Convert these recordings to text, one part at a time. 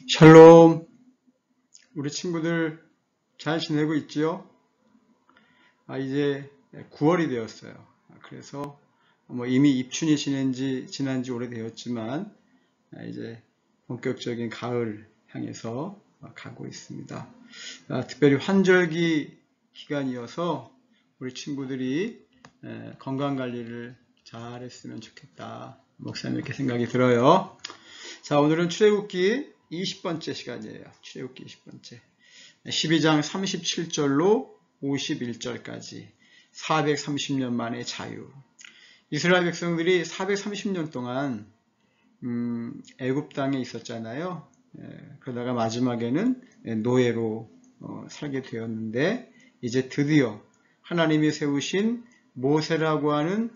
샬롬, 우리 친구들 잘 지내고 있지요? 이제 9월이 되었어요. 그래서 이미 입춘이 지난 지 오래되었지만 이제 본격적인 가을 향해서 가고 있습니다. 특별히 환절기 기간이어서 우리 친구들이 건강 관리를 잘 했으면 좋겠다. 목사님 이렇게 생각이 들어요. 자, 오늘은 출애굽기 20번째 시간이에요. 출애굽기 20번째. 12장 37절로 51절까지 430년 만의 자유. 이스라엘 백성들이 430년 동안 애굽 땅에 있었잖아요. 그러다가 마지막에는 노예로 살게 되었는데 이제 드디어 하나님이 세우신 모세라고 하는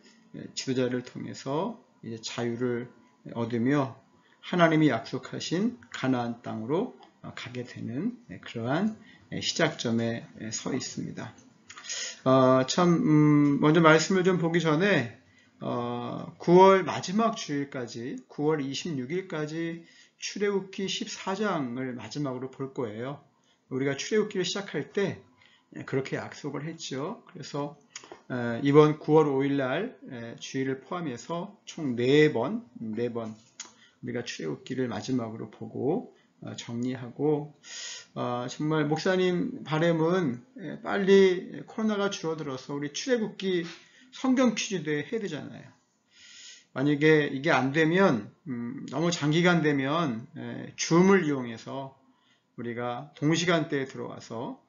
지도자를 통해서 이제 자유를 얻으며 하나님이 약속하신 가나안 땅으로 가게 되는 그러한 시작점에 서 있습니다. 먼저 말씀을 좀 보기 전에 9월 마지막 주일까지 9월 26일까지 출애굽기 14장을 마지막으로 볼 거예요. 우리가 출애굽기를 시작할 때 그렇게 약속을 했죠. 그래서 이번 9월 5일 날 주일을 포함해서 총 4번 우리가 출애굽기를 마지막으로 보고 정리하고 정말 목사님 바람은 빨리 코로나가 줄어들어서 우리 출애굽기 성경 퀴즈도 해야 되잖아요. 만약에 이게 안 되면 너무 장기간 되면 줌을 이용해서 우리가 동시간대에 들어와서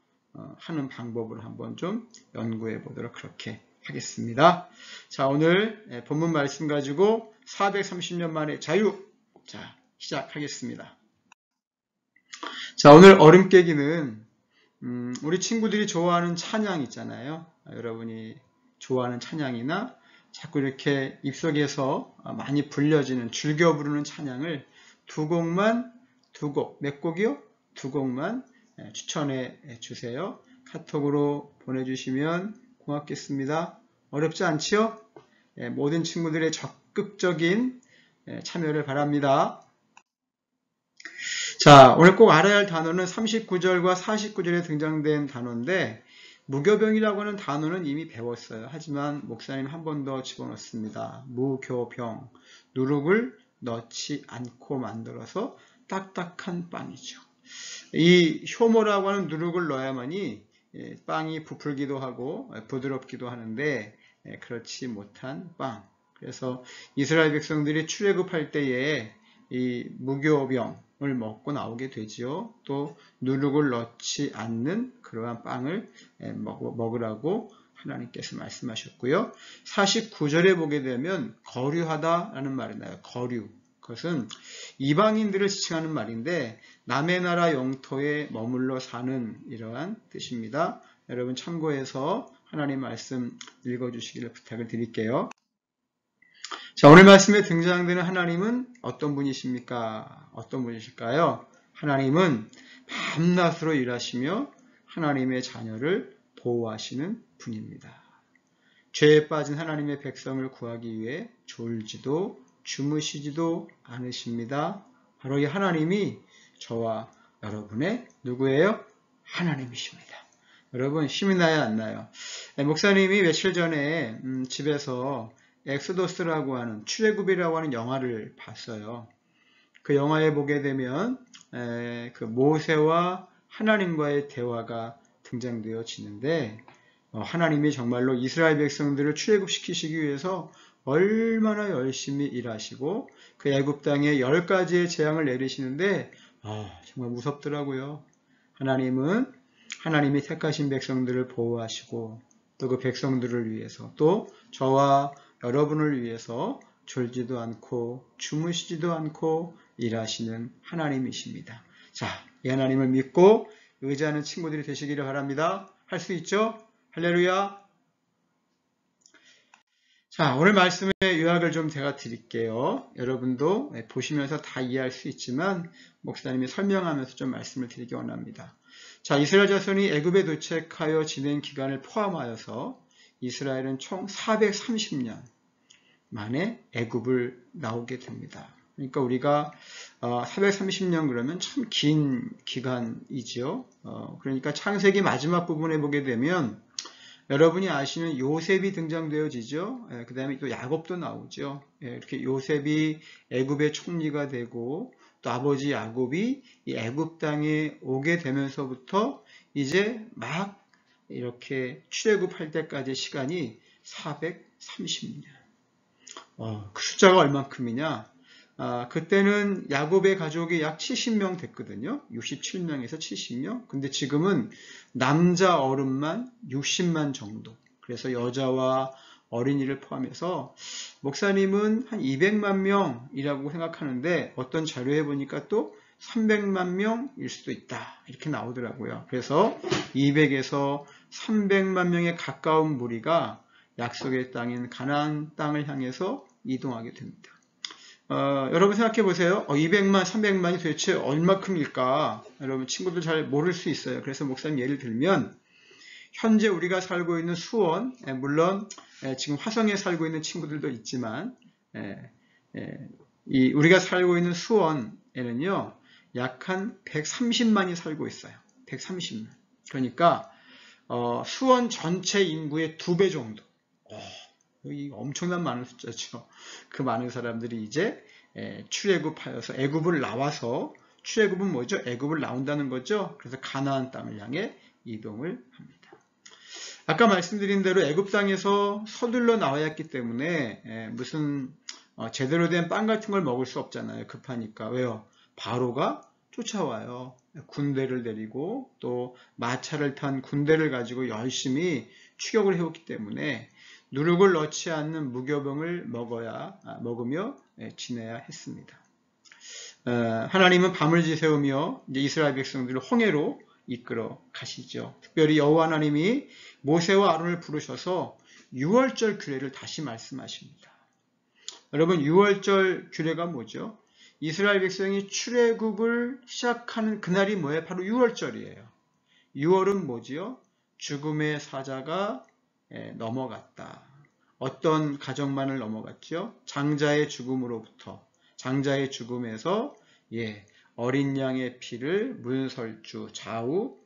하는 방법을 한번 좀 연구해 보도록 그렇게 하겠습니다. 자, 오늘 본문 말씀 가지고 430년 만의 자유. 자, 시작하겠습니다. 자, 오늘 얼음 깨기는 우리 친구들이 좋아하는 찬양 있잖아요. 여러분이 좋아하는 찬양이나 자꾸 이렇게 입속에서 많이 불려지는 즐겨 부르는 찬양을 두 곡, 몇 곡이요? 두 곡만 추천해 주세요. 카톡으로 보내주시면 고맙겠습니다. 어렵지 않지요? 모든 친구들의 적극적인 참여를 바랍니다. 자, 오늘 꼭 알아야 할 단어는 39절과 49절에 등장된 단어인데 무교병이라고 하는 단어는 이미 배웠어요. 하지만 목사님 한 번 더 집어넣습니다. 무교병, 누룩을 넣지 않고 만들어서 딱딱한 빵이죠. 이 효모라고 하는 누룩을 넣어야만이 빵이 부풀기도 하고 부드럽기도 하는데 그렇지 못한 빵. 그래서 이스라엘 백성들이 출애굽할 때에 이 무교병을 먹고 나오게 되지요. 또 누룩을 넣지 않는 그러한 빵을 먹으라고 하나님께서 말씀하셨고요. 49절에 보게 되면 거류하다라는 말이 나요. 거류. 그것은 이방인들을 지칭하는 말인데 남의 나라 영토에 머물러 사는 이러한 뜻입니다. 여러분 참고해서 하나님 말씀 읽어주시기를 부탁을 드릴게요. 자, 오늘 말씀에 등장되는 하나님은 어떤 분이십니까? 어떤 분이실까요? 하나님은 밤낮으로 일하시며 하나님의 자녀를 보호하시는 분입니다. 죄에 빠진 하나님의 백성을 구하기 위해 졸지도 주무시지도 않으십니다. 바로 이 하나님이 저와 여러분의 누구예요? 하나님이십니다. 여러분 힘이 나요, 안 나요? 목사님이 며칠 전에 집에서 엑소더스라고 하는 출애굽이라고 하는 영화를 봤어요. 그 영화에 보게 되면 그 모세와 하나님과의 대화가 등장되어지는데 하나님이 정말로 이스라엘 백성들을 출애굽시키시기 위해서 얼마나 열심히 일하시고 그 애굽 땅에 10가지의 재앙을 내리시는데 정말 무섭더라고요. 하나님은 하나님이 택하신 백성들을 보호하시고 또 그 백성들을 위해서 또 저와 여러분을 위해서 졸지도 않고 주무시지도 않고 일하시는 하나님이십니다. 자, 이 하나님을 믿고 의지하는 친구들이 되시기를 바랍니다. 할 수 있죠? 할렐루야! 자, 오늘 말씀의 요약을 좀 제가 드릴게요. 여러분도 보시면서 다 이해할 수 있지만 목사님이 설명하면서 좀 말씀을 드리기 원합니다. 자, 이스라엘 자손이 애굽에 도착하여 지낸 기간을 포함하여서 이스라엘은 총 430년 만에 애굽을 나오게 됩니다. 그러니까 우리가 430년 그러면 참 긴 기간이지요. 그러니까 창세기 마지막 부분에 보게 되면 여러분이 아시는 요셉이 등장되어지죠. 그 다음에 또 야곱도 나오죠. 이렇게 요셉이 애굽의 총리가 되고 또 아버지 야곱이 이 애굽 땅에 오게 되면서부터 이제 막 이렇게 출애굽할 때까지 시간이 430년. 그 숫자가 얼만큼이냐? 그때는 야곱의 가족이 약 70명 됐거든요. 67명에서 70명. 근데 지금은 남자 어른만 60만 정도. 그래서 여자와 어린이를 포함해서 목사님은 한 200만 명이라고 생각하는데 어떤 자료에 보니까 또 300만 명일 수도 있다. 이렇게 나오더라고요. 그래서 200에서 300만 명에 가까운 무리가 약속의 땅인 가나안 땅을 향해서 이동하게 됩니다. 여러분 생각해 보세요. 200만, 300만이 도대체 얼마큼일까? 여러분 친구들 잘 모를 수 있어요. 그래서 목사님 예를 들면 현재 우리가 살고 있는 수원, 물론 지금 화성에 살고 있는 친구들도 있지만 우리가 살고 있는 수원에는요. 약 한 130만이 살고 있어요. 130만. 그러니까 수원 전체 인구의 2배 정도. 이 엄청난 많은 숫자죠. 그 많은 사람들이 이제 출애굽하여서 애굽을 나와서 출애굽은 뭐죠? 애굽을 나온다는 거죠. 그래서 가나안 땅을 향해 이동을 합니다. 아까 말씀드린 대로 애굽 땅에서 서둘러 나와야 했기 때문에 무슨 제대로 된 빵 같은 걸 먹을 수 없잖아요. 급하니까. 왜요? 바로가 쫓아와요. 군대를 데리고 또 마차를 탄 군대를 가지고 열심히 추격을 해오기 때문에 누룩을 넣지 않는 무교병을 먹으며 지내야 했습니다. 하나님은 밤을 지새우며 이제 이스라엘 백성들을 홍해로 이끌어 가시죠. 특별히 여호와 하나님이 모세와 아론을 부르셔서 유월절 규례를 다시 말씀하십니다. 여러분 유월절 규례가 뭐죠? 이스라엘 백성이 출애굽을 시작하는 그날이 뭐예요? 바로 유월절이에요. 유월은 뭐지요? 죽음의 사자가 넘어갔다. 어떤 가정만을 넘어갔죠? 장자의 죽음으로부터 장자의 죽음에서 어린 양의 피를 문설주 좌우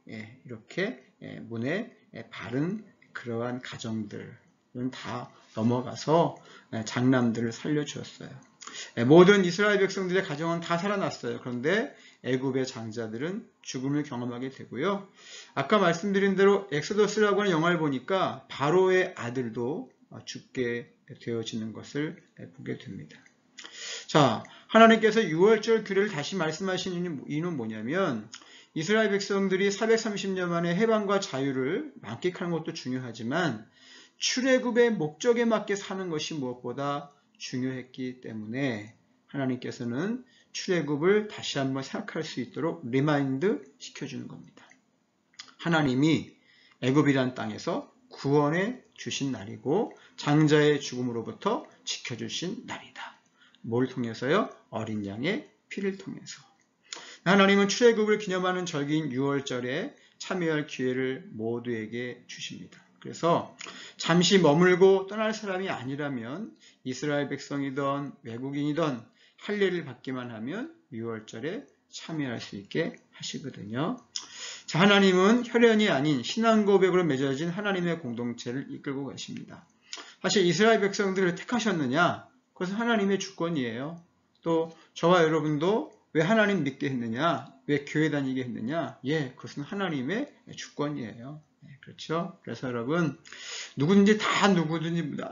이렇게 문에 바른 그러한 가정들은 다 넘어가서 장남들을 살려주었어요. 모든 이스라엘 백성들의 가정은 다 살아났어요. 그런데 애굽의 장자들은 죽음을 경험하게 되고요. 아까 말씀드린 대로 엑소더스라고 하는 영화를 보니까 바로의 아들도 죽게 되어지는 것을 보게 됩니다. 자, 하나님께서 유월절 규례를 다시 말씀하시는 이유는 뭐냐면 이스라엘 백성들이 430년 만에 해방과 자유를 만끽하는 것도 중요하지만 출애굽의 목적에 맞게 사는 것이 무엇보다 중요했기 때문에 하나님께서는 출애굽을 다시 한번 생각할 수 있도록 리마인드 시켜주는 겁니다. 하나님이 애굽이란 땅에서 구원해 주신 날이고 장자의 죽음으로부터 지켜주신 날이다. 뭘 통해서요? 어린 양의 피를 통해서. 하나님은 출애굽을 기념하는 절기인 유월절에 참여할 기회를 모두에게 주십니다. 그래서 잠시 머물고 떠날 사람이 아니라면 이스라엘 백성이든 외국인이든 할례를 받기만 하면 유월절에 참여할 수 있게 하시거든요. 자, 하나님은 혈연이 아닌 신앙 고백으로 맺어진 하나님의 공동체를 이끌고 가십니다. 사실 이스라엘 백성들을 택하셨느냐? 그것은 하나님의 주권이에요. 또 저와 여러분도 왜 하나님 믿게 했느냐? 왜 교회 다니게 했느냐? 그것은 하나님의 주권이에요. 그렇죠? 그래서 여러분 누구든지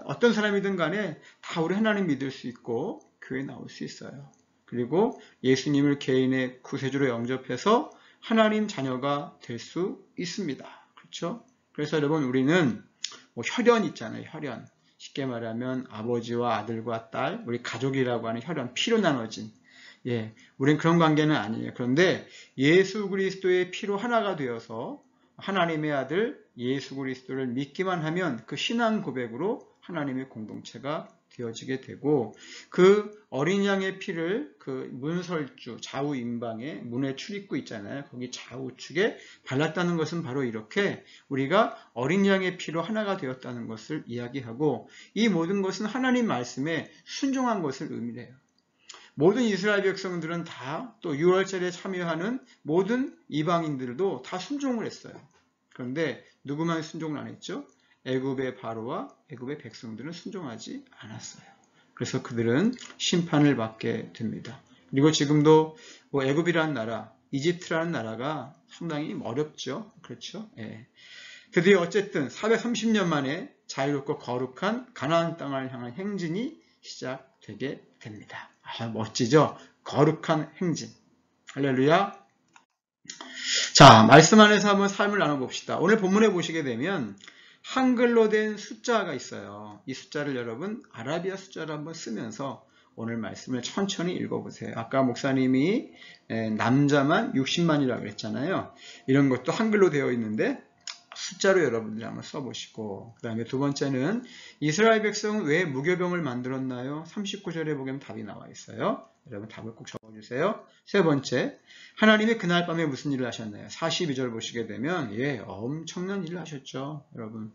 어떤 사람이든 간에 다 우리 하나님 믿을 수 있고 교회 나올 수 있어요. 그리고 예수님을 개인의 구세주로 영접해서 하나님 자녀가 될 수 있습니다. 그렇죠? 그래서 여러분 우리는 혈연 있잖아요. 혈연. 쉽게 말하면 아버지와 아들과 딸, 우리 가족이라고 하는 혈연, 피로 나눠진. 우린 그런 관계는 아니에요. 그런데 예수 그리스도의 피로 하나가 되어서 하나님의 아들 예수 그리스도를 믿기만 하면 그 신앙 고백으로 하나님의 공동체가 되어지게 되고 그 어린 양의 피를 그 문설주 좌우 임방에 문의 출입구 있잖아요. 거기 좌우측에 발랐다는 것은 바로 이렇게 우리가 어린 양의 피로 하나가 되었다는 것을 이야기하고 이 모든 것은 하나님 말씀에 순종한 것을 의미해요. 모든 이스라엘 백성들은 다 또 유월절에 참여하는 모든 이방인들도 다 순종을 했어요. 그런데 누구만 순종을 안 했죠? 애굽의 바로와 애굽의 백성들은 순종하지 않았어요. 그래서 그들은 심판을 받게 됩니다. 그리고 지금도 뭐 애굽이라는 나라, 이집트라는 나라가 상당히 어렵죠. 그렇죠? 예. 드디어 어쨌든 430년 만에 자유롭고 거룩한 가나안 땅을 향한 행진이 시작되게 됩니다. 아, 멋지죠? 거룩한 행진. 할렐루야. 자, 말씀 안에서 한번 삶을 나눠봅시다. 오늘 본문에 보시게 되면 한글로 된 숫자가 있어요. 이 숫자를 여러분 아라비아 숫자를 한번 쓰면서 오늘 말씀을 천천히 읽어보세요. 아까 목사님이 남자만 60만이라고 그랬잖아요. 이런 것도 한글로 되어 있는데 숫자로 여러분들이 한번 써보시고, 그 다음에 두 번째는 이스라엘 백성은 왜 무교병을 만들었나요? 39절에 보면 답이 나와 있어요. 여러분 답을 꼭 적어주세요. 세 번째, 하나님이 그날 밤에 무슨 일을 하셨나요? 42절 보시게 되면 엄청난 일을 하셨죠. 여러분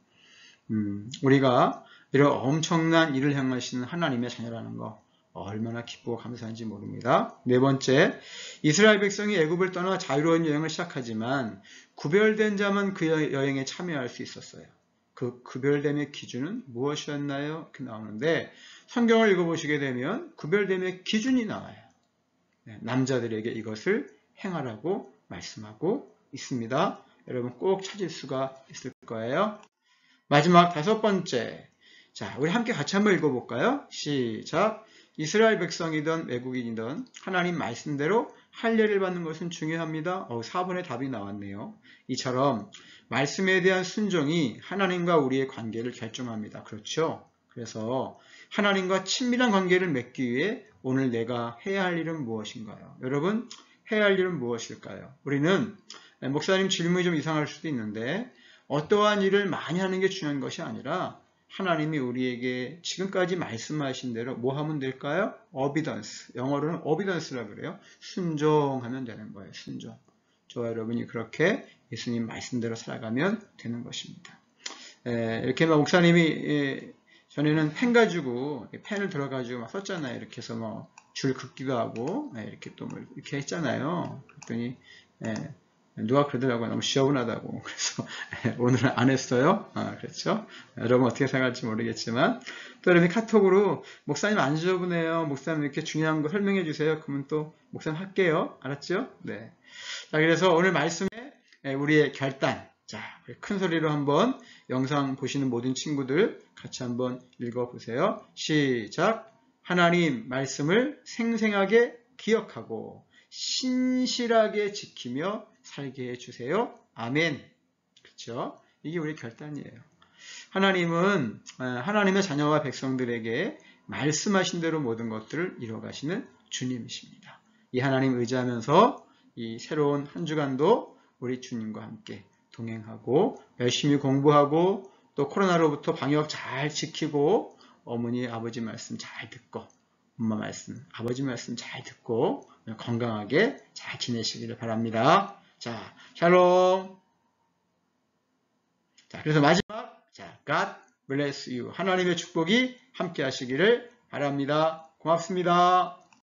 우리가 이런 엄청난 일을 행하시는 하나님의 자녀라는 거 얼마나 기쁘고 감사한지 모릅니다. 네 번째, 이스라엘 백성이 애굽을 떠나 자유로운 여행을 시작하지만 구별된 자만 그 여행에 참여할 수 있었어요. 그 구별됨의 기준은 무엇이었나요? 이렇게 나오는데 성경을 읽어보시게 되면 구별됨의 기준이 나와요. 남자들에게 이것을 행하라고 말씀하고 있습니다. 여러분 꼭 찾을 수가 있을 거예요. 마지막 다섯 번째, 자, 우리 함께 같이 한번 읽어볼까요? 시작. 이스라엘 백성이든 외국인이든 하나님 말씀대로 할례를 받는 것은 중요합니다. 4번의 답이 나왔네요. 이처럼 말씀에 대한 순종이 하나님과 우리의 관계를 결정합니다. 그렇죠? 그래서 하나님과 친밀한 관계를 맺기 위해 오늘 내가 해야 할 일은 무엇인가요? 여러분, 해야 할 일은 무엇일까요? 우리는 목사님 질문이 좀 이상할 수도 있는데 어떠한 일을 많이 하는 게 중요한 것이 아니라 하나님이 우리에게 지금까지 말씀하신 대로 뭐 하면 될까요? obedience. 영어로는 obedience라고 그래요. 순종하면 되는 거예요. 순종. 저와 여러분이 그렇게 예수님 말씀대로 살아가면 되는 것입니다. 이렇게 목사님이 전에는 펜 가지고 펜을 들어가지고 막 썼잖아요. 이렇게 해서 뭐 줄 긋기도 하고 이렇게 또 뭐 이렇게 했잖아요. 그랬더니 누가 그러더라고요. 너무 시원하다고. 그래서 오늘은 안 했어요. 그렇죠? 여러분 어떻게 생각할지 모르겠지만 또 여러분이 카톡으로 목사님 안 지저분해요. 목사님 이렇게 중요한 거 설명해 주세요. 그러면 또 목사님 할게요. 알았죠? 네. 자, 그래서 오늘 말씀에 우리의 결단. 자, 큰 소리로 한번 영상 보시는 모든 친구들 같이 한번 읽어보세요. 시작. 하나님 말씀을 생생하게 기억하고 신실하게 지키며 살게 해주세요. 아멘. 그렇죠? 이게 우리 결단이에요. 하나님은 하나님의 자녀와 백성들에게 말씀하신 대로 모든 것들을 이뤄가시는 주님이십니다. 이 하나님 의지하면서 이 새로운 한 주간도 우리 주님과 함께 동행하고 열심히 공부하고 또 코로나로부터 방역 잘 지키고 어머니 아버지 말씀 잘 듣고 엄마 말씀 아버지 말씀 잘 듣고 건강하게 잘 지내시기를 바랍니다. 자, 샬롬. 자, 그래서 마지막, 자, God bless you. 하나님의 축복이 함께 하시기를 바랍니다. 고맙습니다.